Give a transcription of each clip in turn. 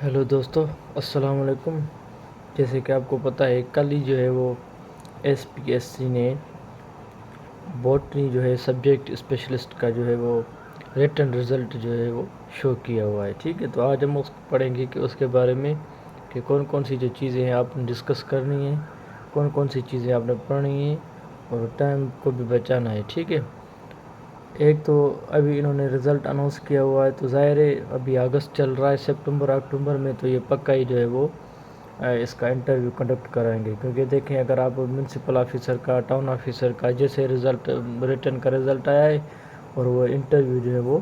Hello دوستو، السلام علیکم۔ جیسے کہ آپ کو پتہ ہے کل ہی جو ہے وہ ایس پی ایس سی نے بوٹنی جو ہے سبجیکٹ اسپیشلسٹ کا جو ہے وہ ریٹن رزلٹ جو ہے وہ شو کیا ہوا ہے، ٹھیک ہے۔ تو آج ہم اس کو پڑھیں گے کہ اس کے بارے میں کہ کون کون سی جو چیزیں ہیں آپ نے ڈسکس کرنی ہیں، کون کون سی چیزیں آپ نے پڑھنی ہیں اور ٹائم کو بھی بچانا ہے، ٹھیک ہے۔ ایک تو ابھی انہوں نے رزلٹ اناؤنس کیا ہوا ہے، تو ظاہر ہے ابھی اگست چل رہا ہے، سپتمبر اکتوبر میں تو یہ پکا ہی جو ہے وہ اس کا انٹرویو کنڈکٹ کرائیں گے، کیونکہ دیکھیں اگر آپ میونسپل آفیسر کا، ٹاؤن آفیسر کا جیسے رزلٹ ریٹن کا رزلٹ آیا ہے اور وہ انٹرویو جو ہے وہ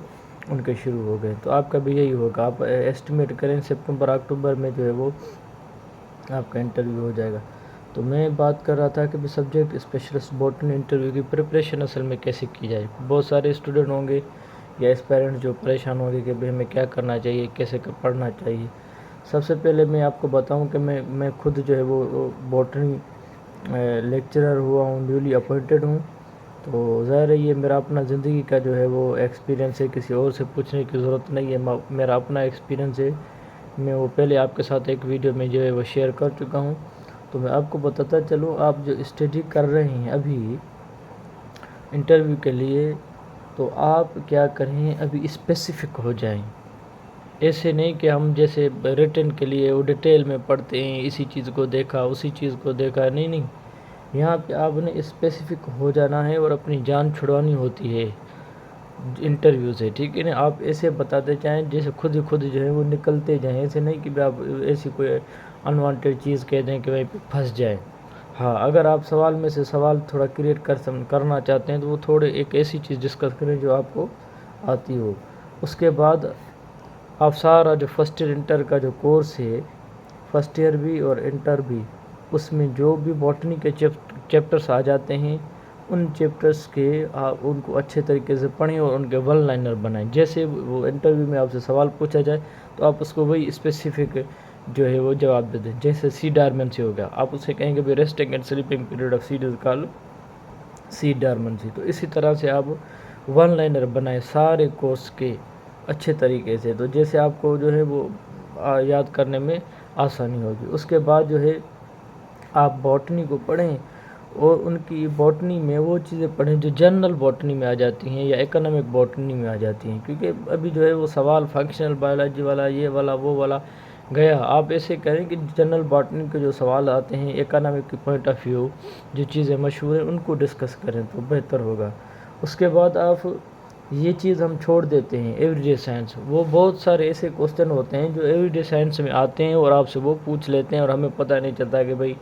ان کے شروع ہو گئے، تو آپ کا بھی یہی ہوگا۔ آپ ایسٹیمیٹ کریں سپتمبر اکتوبر میں جو ہے وہ آپ کا انٹرویو ہو جائے گا۔ تو میں بات کر رہا تھا کہ سبجیکٹ اسپیشلسٹ بوٹنی انٹرویو کی پریپریشن اصل میں کیسے کی جائے۔ بہت سارے اسٹوڈنٹ ہوں گے یا اسپیرنٹس جو پریشان ہوں گے کہ ہمیں کیا کرنا چاہیے، کیسے پڑھنا چاہیے۔ سب سے پہلے میں آپ کو بتاؤں کہ میں خود جو ہے وہ بوٹنی لیکچرر ہوا ہوں، نیولی اپوائنٹڈ ہوں، تو ظاہر ہے یہ میرا اپنا زندگی کا جو ہے وہ ایکسپیرینس ہے، کسی اور سے پوچھنے کی ضرورت نہیں ہے، میرا اپنا ایکسپیرینس ہے۔ میں وہ پہلے آپ کے ساتھ ایک ویڈیو میں جو ہے وہ شیئر کر چکا ہوں، تو میں آپ کو بتاتا چلوں آپ جو اسٹڈی کر رہے ہیں ابھی انٹرویو کے لیے، تو آپ کیا کریں، ابھی اسپیسیفک ہو جائیں۔ ایسے نہیں کہ ہم جیسے ریٹن کے لیے وہ ڈیٹیل میں پڑھتے ہیں، اسی چیز کو دیکھا اسی چیز کو دیکھا، نہیں، یہاں پہ آپ نے اسپیسیفک ہو جانا ہے اور اپنی جان چھڑانی ہوتی ہے انٹرویو سے، ٹھیک ہے نا۔ آپ ایسے بتاتے جائیں جیسے خود جو ہے وہ نکلتے جائیں، ایسے نہیں کہ آپ ایسی کوئی انوانٹیڈ چیز کہہ دیں کہ وہیں پہ پھنس جائیں۔ ہاں، اگر آپ سوال میں سے سوال تھوڑا کریٹ کرنا چاہتے ہیں تو وہ تھوڑے ایک ایسی چیز ڈسکس کریں جو آپ کو آتی ہو۔ اس کے بعد آپ سارا جو فرسٹ ایئر انٹر کا جو کورس ہے، فرسٹ ایئر بھی اور انٹر بھی، اس میں جو بھی بوٹنی کے چیپٹرز آ جاتے ہیں، ان چیپٹرز کے آپ ان کو اچھے طریقے سے پڑھیں اور ان کے ون لائنر بنائیں۔ جیسے وہ انٹرویو میں آپ سے سوال پوچھا جائے تو آپ اس کو وہی اسپیسیفک جو ہے وہ جواب دے دیں۔ جیسے سی ڈارمنسی ہو گیا، آپ اسے کہیں گے بھی resting and sleeping period of seed is called سی ڈارمنسی، تو اسی طرح سے آپ ون لائنر بنائیں سارے کورس کے اچھے طریقے سے، تو جیسے آپ کو جو ہے وہ یاد کرنے میں آسانی ہوگی۔ اس کے بعد جو ہے آپ بوٹنی کو پڑھیں اور ان کی بوٹنی میں وہ چیزیں پڑھیں جو جنرل بوٹنی میں آ جاتی ہیں یا اکنامک بوٹنی میں آ جاتی ہیں، کیونکہ ابھی جو ہے وہ سوال فنکشنل بایولوجی والا، یہ والا وہ والا گیا۔ آپ ایسے کریں کہ جنرل بوٹنی کے جو سوال آتے ہیں اکنامک کی پوائنٹ آف ویو، جو چیزیں مشہور ہیں ان کو ڈسکس کریں تو بہتر ہوگا۔ اس کے بعد آپ یہ چیز ہم چھوڑ دیتے ہیں ایوری ڈے سائنس، وہ بہت سارے ایسے کوسچن ہوتے ہیں جو ایوری ڈے سائنس میں آتے ہیں اور آپ سے وہ پوچھ لیتے ہیں اور ہمیں پتہ نہیں چلتا کہ بھئی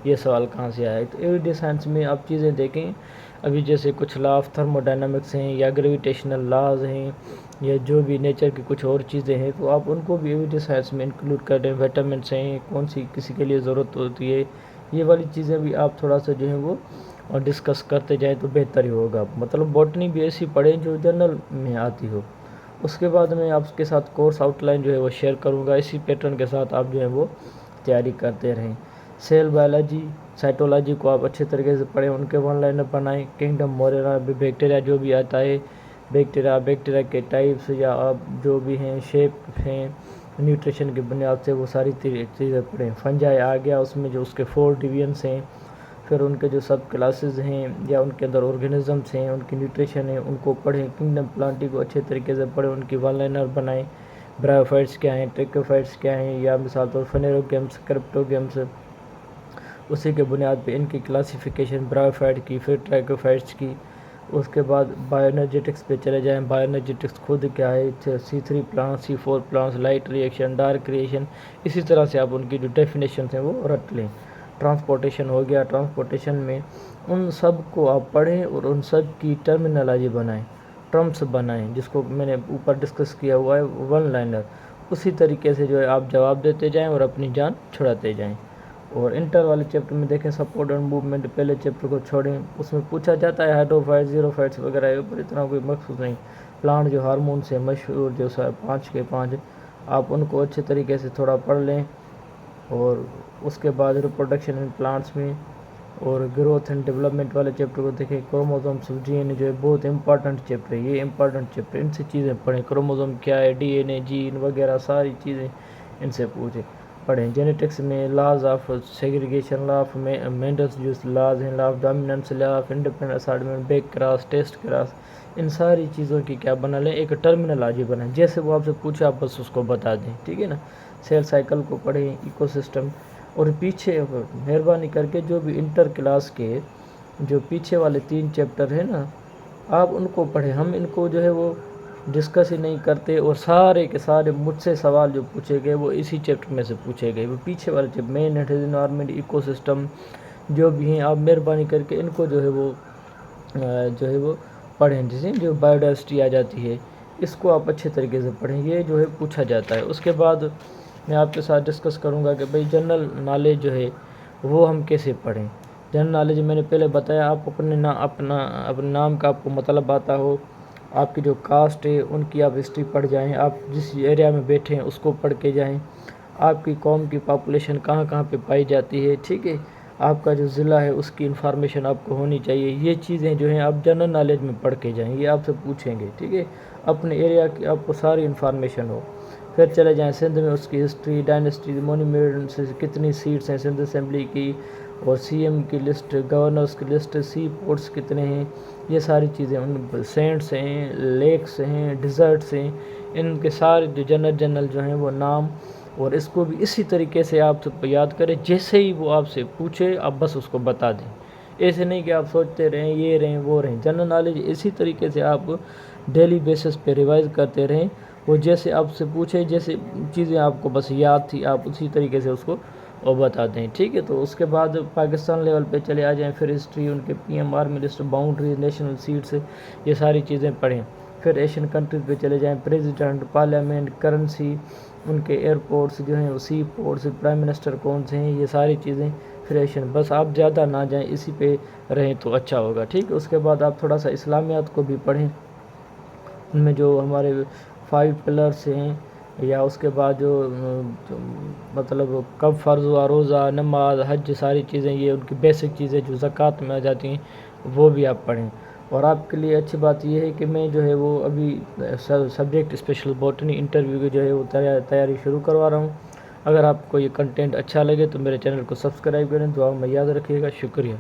یہ سوال کہاں سے آیا ہے۔ تو ایوری ڈے سائنس میں آپ چیزیں دیکھیں، ابھی جیسے کچھ لا آف تھرمو ڈائنامکس ہیں یا گریویٹیشنل لاز ہیں یا جو بھی نیچر کی کچھ اور چیزیں ہیں، تو آپ ان کو بھی ایوری ڈے سائنس میں انکلوڈ کر دیں۔ ویٹامنس ہیں، کون سی کسی کے لیے ضرورت ہوتی ہے، یہ والی چیزیں بھی آپ تھوڑا سا جو ہے وہ ڈسکس کرتے جائیں تو بہتر ہی ہوگا۔ مطلب بوٹنی بھی ایسی پڑھیں جو جنرل میں آتی ہو۔ اس کے بعد میں آپ کے ساتھ کورس آؤٹ لائن جو ہے وہ شیئر کروں گا، اسی پیٹرن کے ساتھ آپ جو ہے وہ تیاری کرتے رہیں۔ سیل بایولوجی، سائٹولوجی کو آپ اچھے طریقے سے پڑھیں، ان کے ون لائنر بنائیں۔ کنگڈم موریرا، بیکٹیریا جو بھی آتا ہے، بیکٹیریا کے ٹائپس یا آپ جو بھی ہیں شیپ ہیں، نیوٹریشن کی بنیاد سے وہ ساری چیزیں پڑھیں۔ فنجائی آ گیا، اس میں جو اس کے 4 ڈویژنس ہیں، پھر ان کے جو سب کلاسز ہیں یا ان کے اندر آرگینزمس ہیں، ان کی نیوٹریشن ہے، ان کو پڑھیں۔ کنگڈم پلانٹی کو اچھے طریقے سے پڑھیں، ان کی ون لائنر بنائیں۔ برائیوفائٹس کیا ہیں، ٹریکوفائٹس کیا ہیں، یا مثال طور فنیروگیمس، کرپٹوگیمس، اسی کے بنیاد پہ ان کی کلاسیفیکیشن برائیوفائٹ کی، پھر ٹریکوفائٹس کی۔ اس کے بعد بایو انرجیٹکس پہ چلے جائیں۔ بایو انرجیٹکس خود کیا ہے، C3 plants, C4 plants, light reaction, dark reaction, اسی طرح سے آپ ان کی جو ڈیفینیشنز ہیں وہ رٹ لیں۔ ٹرانسپورٹیشن ہو گیا، ٹرانسپورٹیشن میں ان سب کو آپ پڑھیں اور ان سب کی ٹرمینالوجی بنائیں، ٹرمز بنائیں، جس کو میں نے اوپر ڈسکس کیا ہوا ہے ون لائنر، اسی طریقے سے جو ہے آپ جواب دیتے جائیں اور اپنی جان چھڑاتے جائیں۔ اور انٹر والے چیپٹر میں دیکھیں سپورٹ اینڈ موومنٹ، پہلے چیپٹر کو چھوڑیں، اس میں پوچھا جاتا ہے ہائیڈروفائٹس، زیروفائٹس وغیرہ، پر اتنا کوئی مخصوص نہیں۔ پلانٹ جو ہارمون سے مشہور جو 5 کے 5، آپ ان کو اچھے طریقے سے تھوڑا پڑھ لیں۔ اور اس کے بعد ریپروڈکشن ان پلانٹس میں اور گروتھ اینڈ ڈیولپمنٹ والے چیپٹر کو دیکھیں۔ کروموزومس ڈی این اے جو ہے بہت امپارٹنٹ چیپٹر ہے، یہ امپارٹنٹ چیپٹر، ان سے چیزیں پڑھیں۔ کروموزوم کیا ہے، ڈی این اے، جین وغیرہ ساری چیزیں ان سے پڑھیں۔ جینیٹکس میں laws of segregation, law of Mendel's جو لاز ہیں، law of dominance, law of independent assortment, back cross, test cross, ان ساری چیزوں کی کیا بنا لیں، ایک ٹرمینالوجی بنائیں، جیسے وہ آپ سے پوچھے آپ بس اس کو بتا دیں، ٹھیک ہے نا۔ سیل سائیکل کو پڑھیں، ایکو سسٹم، اور پیچھے مہربانی کر کے جو بھی انٹر کلاس کے جو پیچھے والے 3 چیپٹر ہیں نا، آپ ان کو پڑھیں۔ ہم ان کو جو ہے وہ ڈسکس ہی نہیں کرتے، اور سارے کے سارے مجھ سے سوال جو پوچھے گئے وہ اسی چیپٹر میں سے پوچھے گئے، وہ پیچھے والے چیپٹر مین انوائرمنٹ، ایکو سسٹم جو بھی ہیں، آپ مہربانی کر کے ان کو جو ہے وہ پڑھیں، جسے جو بایوڈائورسٹی آ جاتی ہے اس کو آپ اچھے طریقے سے پڑھیں، یہ جو ہے پوچھا جاتا ہے۔ اس کے بعد میں آپ کے ساتھ ڈسکس کروں گا کہ بھئی جنرل نالج جو ہے وہ ہم کیسے پڑھیں۔ جنرل نالج میں نے پہلے بتایا، آپ اپنے نام کا آپ کو مطلب آتا ہو، آپ کی جو کاسٹ ہے ان کی آپ ہسٹری پڑھ جائیں، آپ جس ایریا میں بیٹھے ہیں اس کو پڑھ کے جائیں، آپ کی قوم کی پاپولیشن کہاں کہاں پہ پائی جاتی ہے، ٹھیک ہے، آپ کا جو ضلع ہے اس کی انفارمیشن آپ کو ہونی چاہیے۔ یہ چیزیں جو ہیں آپ جنرل نالج میں پڑھ کے جائیں، یہ آپ سے پوچھیں گے، ٹھیک ہے، اپنے ایریا کی آپ کو ساری انفارمیشن ہو۔ پھر چلے جائیں سندھ میں، اس کی ہسٹری، ڈائنسٹی، مونیومنٹس، کتنی سیٹس ہیں سندھ اسمبلی کی، اور سی ایم کی لسٹ، گورنرز کی لسٹ، سی پورٹس کتنے ہیں، یہ ساری چیزیں، ان سینٹس ہیں، لیکس ہیں، ڈیزرٹس ہیں، ان کے سارے جو جنرل جو ہیں وہ نام، اور اس کو بھی اسی طریقے سے آپ یاد کریں، جیسے ہی وہ آپ سے پوچھے آپ بس اس کو بتا دیں، ایسے نہیں کہ آپ سوچتے رہیں یہ رہیں وہ رہیں۔ جنرل نالج اسی طریقے سے آپ ڈیلی بیسس پہ ریوائز کرتے رہیں، وہ جیسے آپ سے پوچھے، جیسے چیزیں آپ کو بس یاد تھی آپ اسی طریقے سے اس کو بتا دیں، ٹھیک ہے۔ تو اس کے بعد پاکستان لیول پہ چلے آ جائیں، پھر ہسٹری، ان کے P M, army list, boundaries, national seats, یہ ساری چیزیں پڑھیں۔ پھر ایشین کنٹریز پہ چلے جائیں، پریزیڈنٹ، پارلیمنٹ، کرنسی، ان کے ایئرپورٹس جو ہیں، سی پورٹس، پرائم منسٹر کون سے ہیں، یہ ساری چیزیں پھر ایشین، بس آپ زیادہ نہ جائیں، اسی پہ رہیں تو اچھا ہوگا، ٹھیک ہے۔ اس کے بعد آپ تھوڑا سا اسلامیات کو بھی پڑھیں، ان میں جو ہمارے 5 پلرس ہیں، یا اس کے بعد جو مطلب کب فرض ہوا، روزہ، نماز، حج، ساری چیزیں، یہ ان کی بیسک چیزیں جو زکوٰۃ میں آ جاتی ہیں وہ بھی آپ پڑھیں۔ اور آپ کے لیے اچھی بات یہ ہے کہ میں جو ہے وہ ابھی سبجیکٹ اسپیشل بوٹنی انٹرویو کی جو ہے وہ تیاری شروع کروا رہا ہوں۔ اگر آپ کو یہ کنٹینٹ اچھا لگے تو میرے چینل کو سبسکرائب کریں، دعاؤں میں یاد رکھیے گا، شکریہ۔